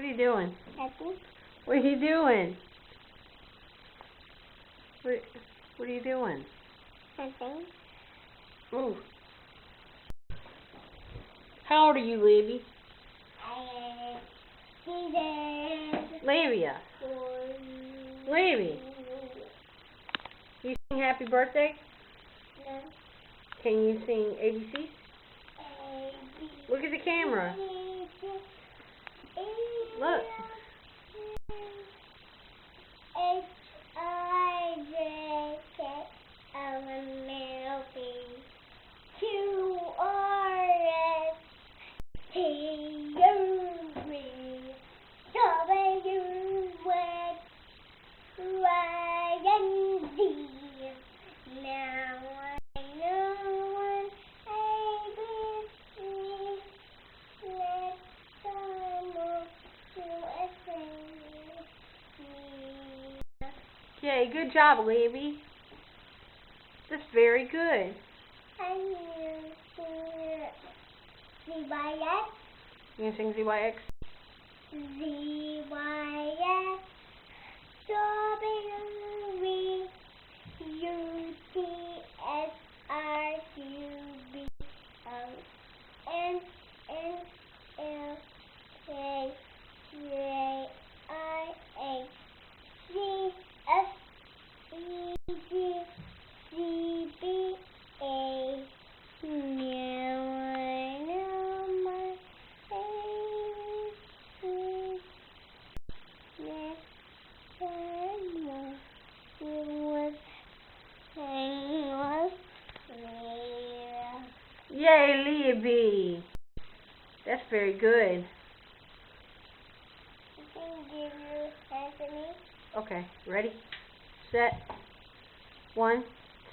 What are you doing? Nothing. What are you doing? What are you doing? Nothing. Ooh. How old are you, Libby? Labia. Libby. You sing happy birthday? No. Can you sing ABC? Look at the camera. Look. Yay, good job, Libby. That's very good. ZYX. You gonna sing ZYX? ZYX. Strawberry. UTSRQBLNLKYACCCBA. Now I know my ABC. Next time you would hang with me. Yay, Libby. That's very good. You can give your hand to me. Okay, ready, set, 1,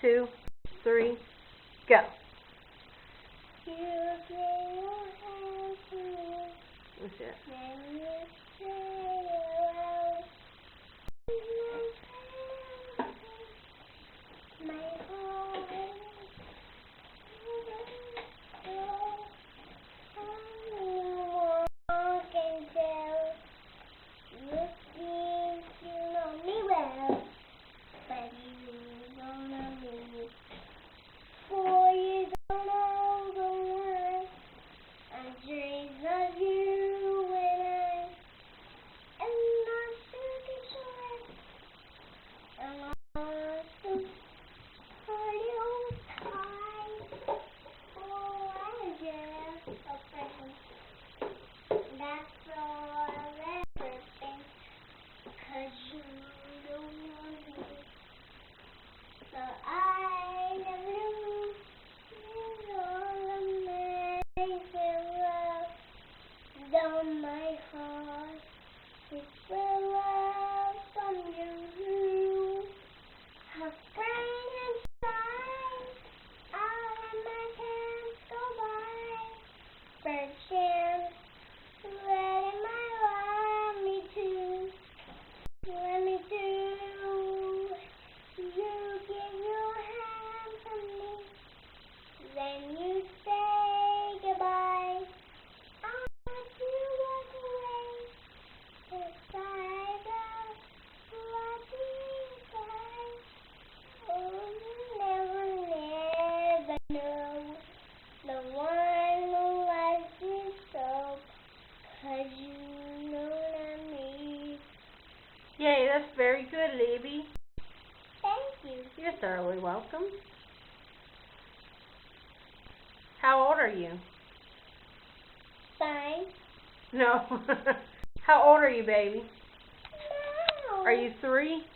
2, 3, go. You give your hand to me. What's that? Then you say hello. My heart. Anyone can tell. You think you know me well, but you don't know me. For you don't know the one I dreamed of you when I am not super sure. And I'm so for you time. Oh, I just a present. That's all I've ever been. 'Cause you don't know me. So I never knew you all amazing love. Down my heart, it's real love from you. Her brain inside, all of my hands go by. Perchance, letting my love me too. Let me do. You give your hand to me, then you say goodbye. I want you walk away beside the bloody sky. Oh, you never know the one who loves you so, 'cause you know not me. Yay, that's very good, Libby. Thank you. You're thoroughly welcome. How old are you? Fine. No. How old are you, baby? No. Are you 3?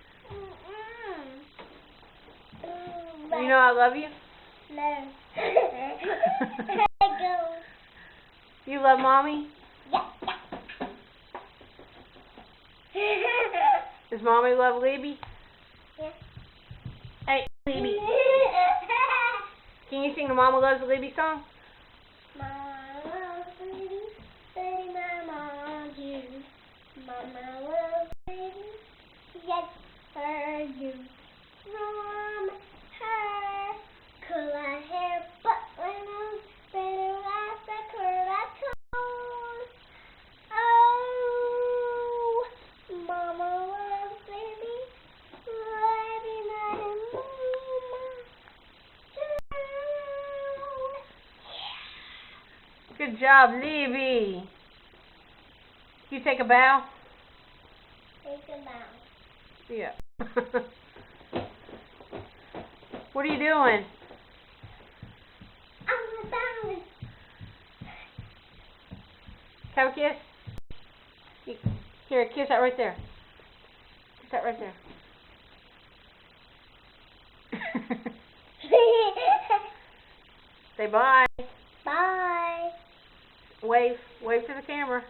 But You know I love you? no. Go. You love Mommy? Yeah. Does Mommy love Libby? Yeah. Hey, Libby. Can you sing the Mama Loves Libby song? Mama loves baby, baby, mama loves you. Mama loves baby, yes, her you. From her, curly hair, but when I'm better as a curl, I told. Oh. Good job, Libby. You take a bow? Take a bow. Yeah. What are you doing? I'm a bow. Have a kiss? Here, kiss that right there. Kiss that right there. Say bye. Bye. Wave to the camera.